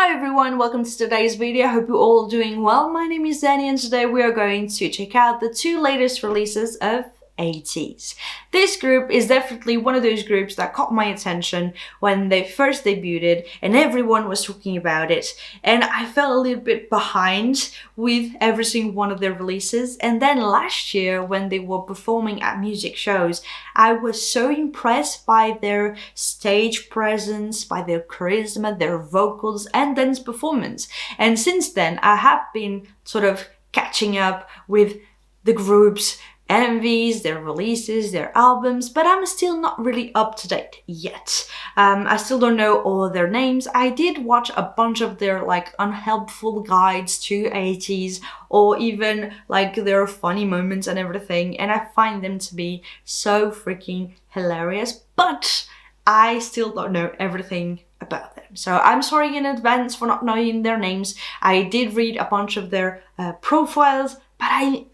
Hi everyone, welcome to today's video. I hope you're all doing well. My name is Danny and today we are going to check out the two latest releases of Ateez. This group is definitely one of those groups that caught my attention when they first debuted and everyone was talking about it, and I fell a little bit behind with every single one of their releases. And then last year when they were performing at music shows, I was so impressed by their stage presence, by their charisma, their vocals and dance performance. And since then I have been sort of catching up with the group's MVs, their releases, their albums, but I'm still not really up to date yet. I still don't know all their names. I did watch a bunch of their unhelpful guides to Ateez, or even their funny moments and everything, and I find them to be so freaking hilarious, but I still don't know everything about them. So I'm sorry in advance for not knowing their names. I did read a bunch of their profiles, but I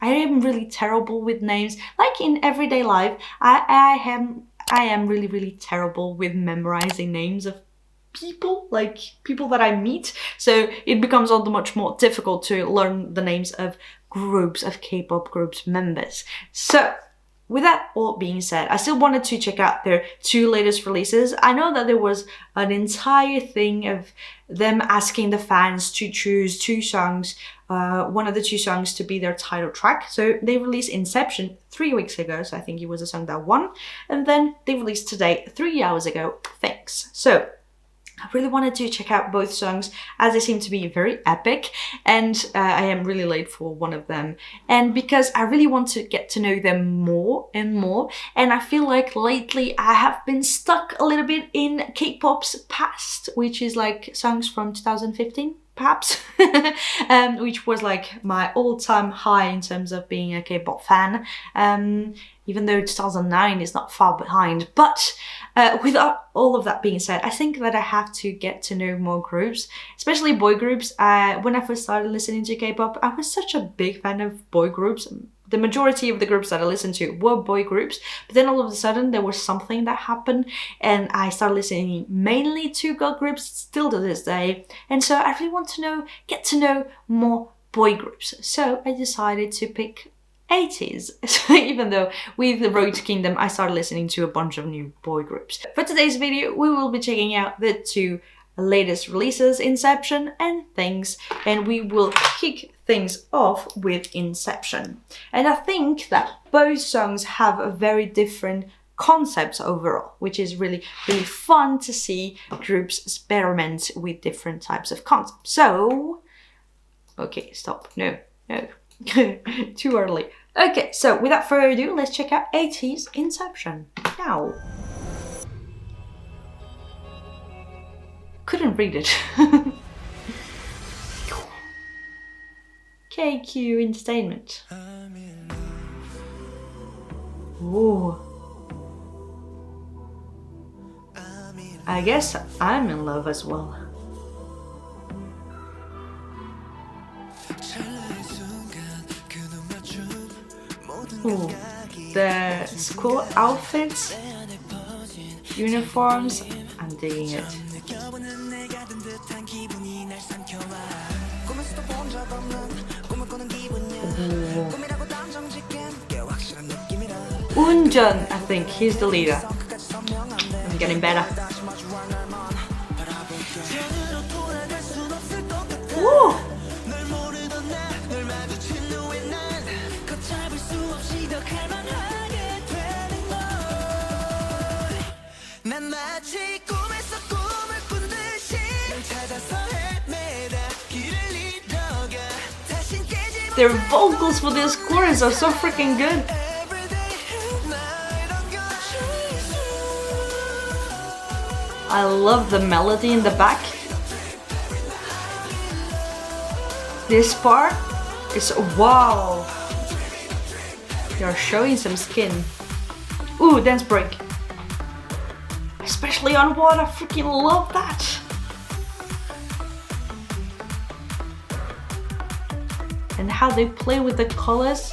am really terrible with names. Like in everyday life, I am really terrible with memorizing names of people, like people that I meet. So it becomes all the much more difficult to learn the names of groups, of K-pop groups members. So with that all being said, I still wanted to check out their two latest releases. I know that there was an entire thing of them asking the fans to choose two songs, one of the two songs to be their title track. So they released Inception 3 weeks ago, so I think it was a song that won. And then they released today, 3 hours ago, THANXX. So I really wanted to check out both songs as they seem to be very epic, and I am really late for one of them, and because I really want to get to know them more and more. And I feel like lately I have been stuck a little bit in K-pop's past, which is like songs from 2015 perhaps, which was like my all-time high in terms of being a K-pop fan, even though 2009 is not far behind. But with all of that being said, I think that I have to get to know more groups, especially boy groups. When I first started listening to K-pop, I was such a big fan of boy groups. The majority of the groups that I listened to were boy groups, but then all of a sudden there was something that happened and I started listening mainly to girl groups, still to this day. And so I really want to get to know more boy groups. So I decided to pick Ateez, even though with the Road to Kingdom I started listening to a bunch of new boy groups. For today's video we will be checking out the two latest releases, Inception and Thanxx, and we will kick things off with Inception. And I think that both songs have a very different concepts overall, which is really fun to see groups experiment with different types of concepts. So okay, stop, no too early. Okay, so without further ado, let's check out Ateez Inception now. Couldn't read it. KQ Entertainment. Ooh. I guess I'm in love as well. Ooh. The school outfits, uniforms, I'm digging it. Unjun, I think he's the leader. I'm getting better. Woo! Their vocals for this chorus are so freaking good. I love the melody in the back. This part is wow. You're showing some skin. Ooh, dance break. Especially on water, I freaking love that. And how they play with the colors,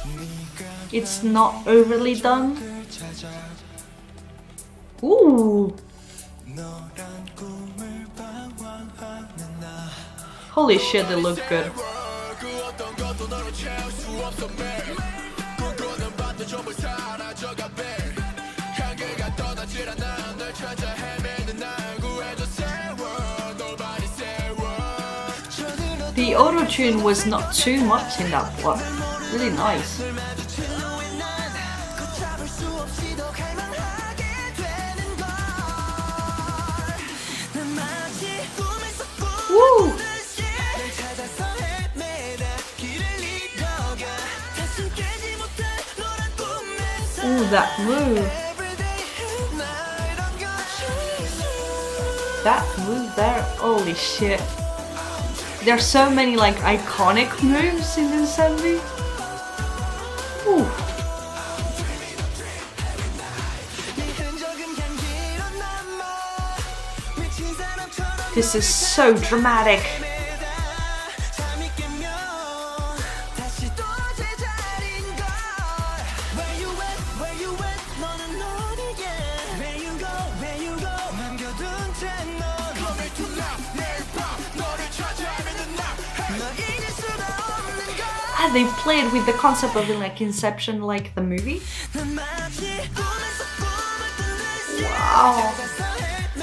it's not overly done. Ooh. Holy shit, they look good. The auto-tune was not too much in that one. Really nice. Woo! Ooh, that move. That move there, holy shit. There's so many like iconic moves in this MV. Ooh. This is so dramatic. They played with the concept of like Inception, like the movie. Wow,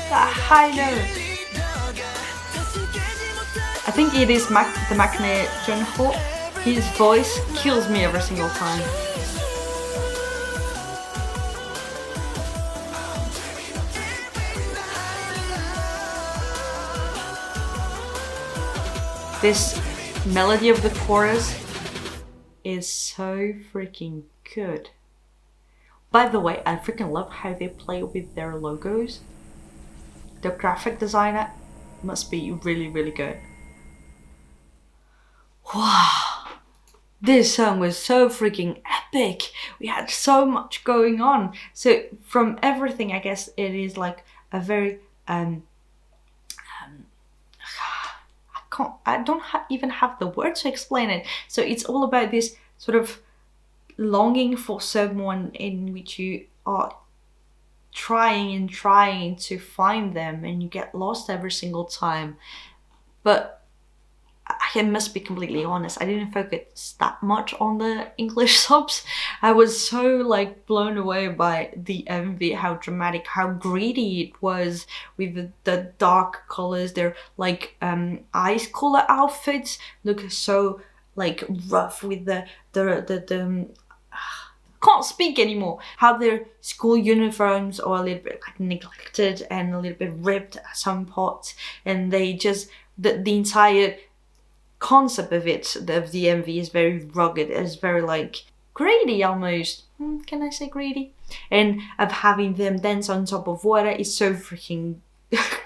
that high note. I think it is the Maknae Junho. His voice kills me every single time. This melody of the chorus is so freaking good. By the way, I freaking love how they play with their logos. The graphic designer must be really, really good. Wow, this song was so freaking epic. We had so much going on. So from everything, I guess it is like a very I don't even have the words to explain it. So it's all about this sort of longing for someone in which you are trying to find them, and you get lost every single time. But I must be completely honest, I didn't focus that much on the English subs. I was so like blown away by the MV, how dramatic, how greedy it was with the dark colors. Their like ice color outfits look so like rough with the can't speak anymore. How their school uniforms are a little bit like neglected and a little bit ripped at some parts, and they just the entire concept of it, of the MV, is very rugged. It's very like greedy almost. Can I say greedy? And of having them dance on top of water is so freaking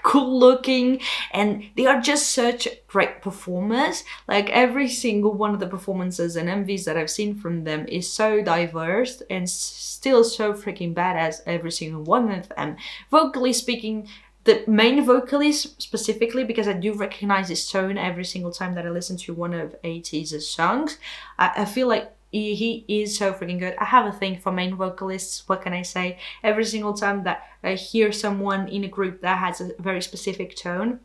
cool looking, and they are just such great performers. Like every single one of the performances and MVs that I've seen from them is so diverse and still so freaking badass, every single one of them. Vocally speaking, the main vocalist specifically, because I do recognize his tone every single time that I listen to one of Ateez's songs. I feel like he is so freaking good. I have a thing for main vocalists. What can I say? Every single time that I hear someone in a group that has a very specific tone,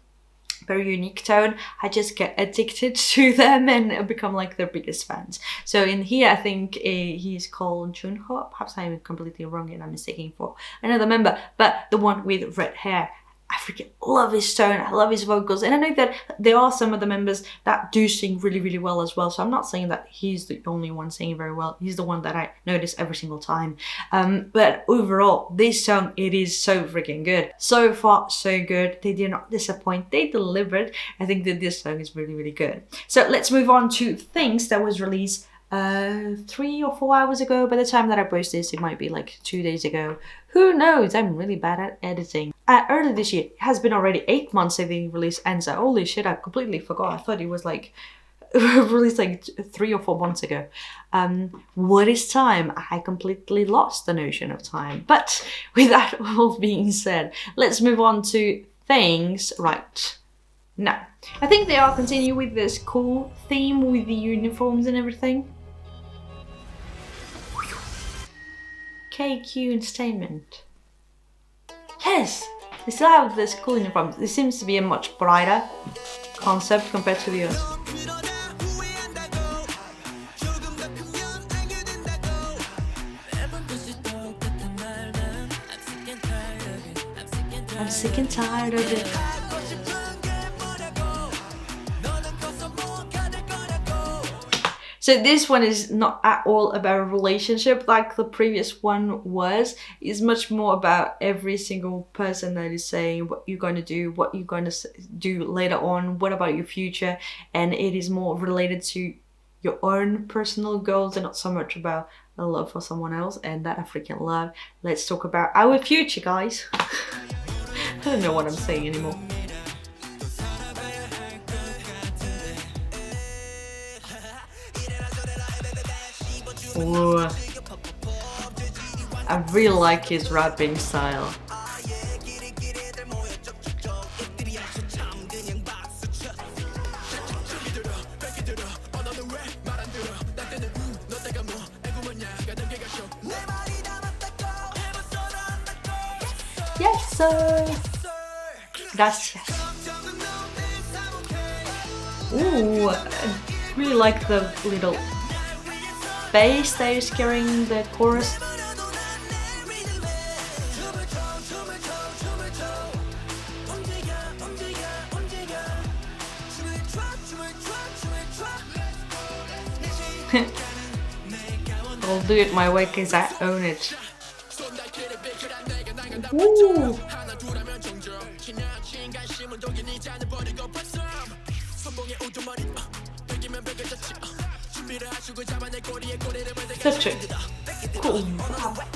very unique tone, I just get addicted to them and become like their biggest fans. So in here, I think he's called Junho. Perhaps I'm completely wrong and I'm mistaking for another member, but the one with red hair. I freaking love his tone, I love his vocals, and I know that there are some of the members that do sing really, really well as well, so I'm not saying that he's the only one singing very well. He's the one that I notice every single time. But overall, this song, it is so freaking good. So far, so good. They did not disappoint, they delivered. I think that this song is really, really good. So let's move on to THANXX, that was released 3 or 4 hours ago. By the time that I post this, it might be like 2 days ago. Who knows? I'm really bad at editing. Earlier this year, it has been already 8 months since they released ANZA. Holy shit, I completely forgot. I thought it was like released like 3 or 4 months ago. What is time? I completely lost the notion of time. But with that all being said, let's move on to THANXX right now. I think they are continuing with this cool theme with the uniforms and everything. KQ Entertainment. Yes! They still have this cool uniform. This seems to be a much brighter concept compared to the others. I'm sick and tired of it. So this one is not at all about a relationship like the previous one was. It's much more about every single person that is saying what you're going to do, what you're going to do later on, what about your future, and it is more related to your own personal goals and not so much about a love for someone else. And that I freaking love. Let's talk about our future, guys. I don't know what I'm saying anymore. Ooh. I really like his rapping style. Yes, sir. Gracias. Ooh, I really like the little bass that is carrying the chorus. I'll do it my way because I own it. Ooh. Such a cool vibe.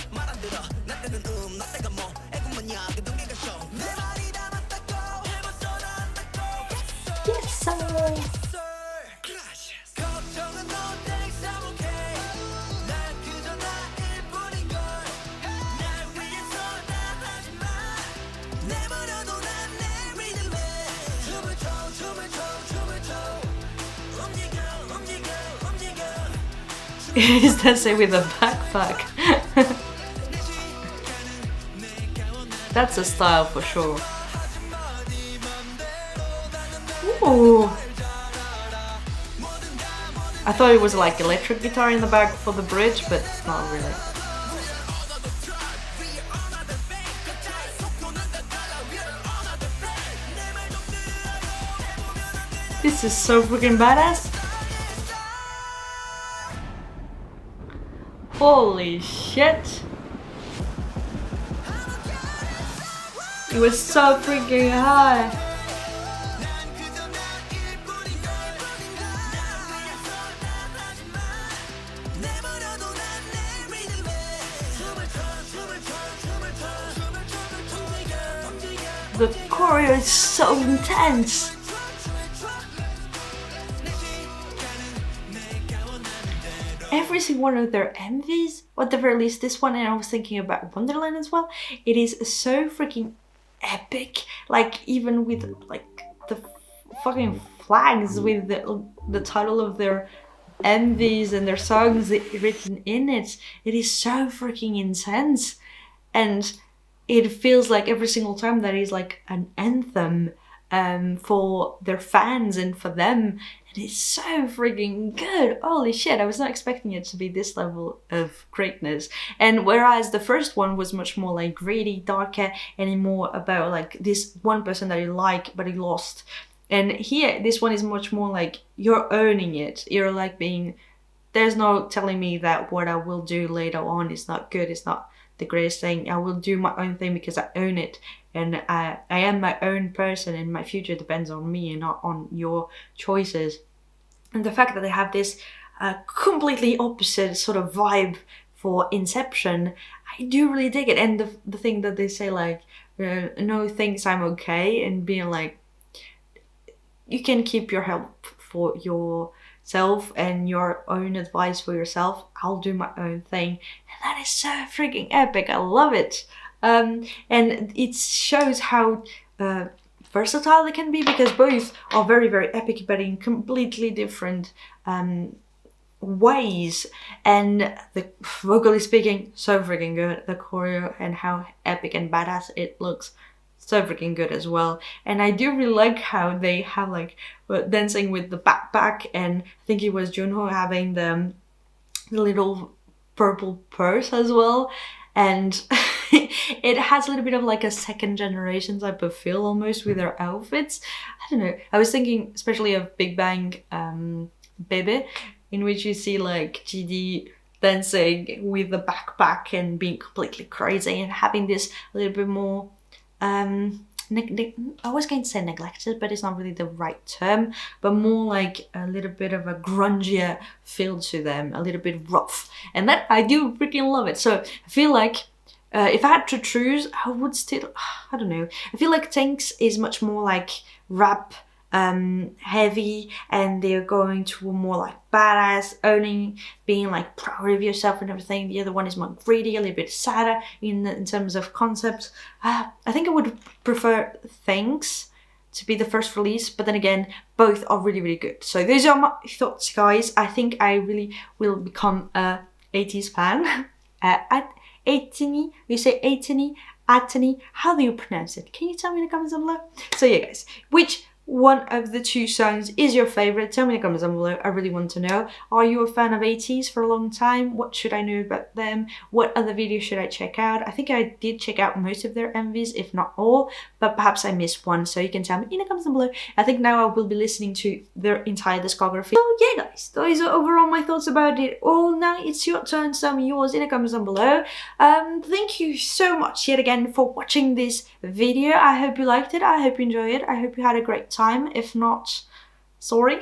Yes, sir. He's dancing with a backpack. That's a style for sure. Ooh. I thought it was like electric guitar in the back for the bridge, but it's not really. This is so freaking badass. Holy shit! It was so freaking high. The choreo is so intense. Every single one of their MVs, or at the very least this one, and I was thinking about Wonderland as well, it is so freaking epic. Like even with like the fucking flags with the title of their MVs and their songs written in it, it is so freaking intense. And it feels like every single time that is like an anthem for their fans and for them. It is so freaking good. Holy shit, I was not expecting it to be this level of greatness. And whereas the first one was much more like gritty, darker, and more about like this one person that you like but you lost. And here, this one is much more like you're owning it. You're like being, there's no telling me that what I will do later on is not good, it's not the greatest thing. I will do my own thing because I own it. And I am my own person and my future depends on me and not on your choices. And the fact that they have this completely opposite sort of vibe for Inception, I do really dig it. And the thing that they say like, no thanks, I'm okay. And being like, you can keep your help for yourself and your own advice for yourself. I'll do my own thing. And that is so freaking epic. I love it. And it shows how versatile they can be, because both are very, very epic, but in completely different ways. And the vocally speaking, so freaking good. The choreo and how epic and badass it looks, so freaking good as well. And I do really like how they have like dancing with the backpack, and I think it was Junho having the little purple purse as well. And it has a little bit of like a second generation type of feel almost with their outfits. I don't know. I was thinking especially of Big Bang Baby, in which you see like GD dancing with the backpack and being completely crazy and having this a little bit more I was going to say neglected, but it's not really the right term, but more like a little bit of a grungier feel to them, a little bit rough, and that I do freaking love it. So I feel like if I had to choose, I would still, I don't know, I feel like THANXX is much more like rap heavy, and they're going to a more like badass, owning, being like proud of yourself and everything. The other one is more greedy, a little bit sadder in terms of concept. I think I would prefer THANXX to be the first release, but then again, both are really, really good. So those are my thoughts, guys. I think I really will become a Ateez fan. Atiny, you say Atiny, Atiny, how do you pronounce it? Can you tell me in the comments down below? So yeah, guys, which one of the two songs is your favorite? Tell me in the comments down below. I really want to know. Are you a fan of Ateez for a long time? What should I know about them? What other videos should I check out? I think I did check out most of their MVs, if not all, but perhaps I missed one, so you can tell me in the comments down below. I think now I will be listening to their entire discography. So yeah, guys, those are overall my thoughts about it all. Now it's your turn. Tell me yours in the comments down below. Thank you so much yet again for watching this video. I hope you liked it. I hope you enjoyed it. I hope you had a great time. If not, sorry.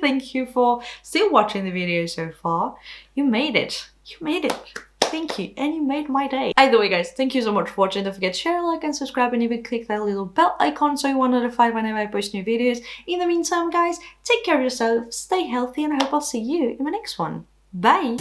Thank you for still watching the video so far. You made it. You made it. Thank you. And you made my day. Either way, guys, thank you so much for watching. Don't forget to share, like, and subscribe, and even click that little bell icon so you are notified whenever I post new videos. In the meantime, guys, take care of yourself, stay healthy, and I hope I'll see you in my next one. Bye!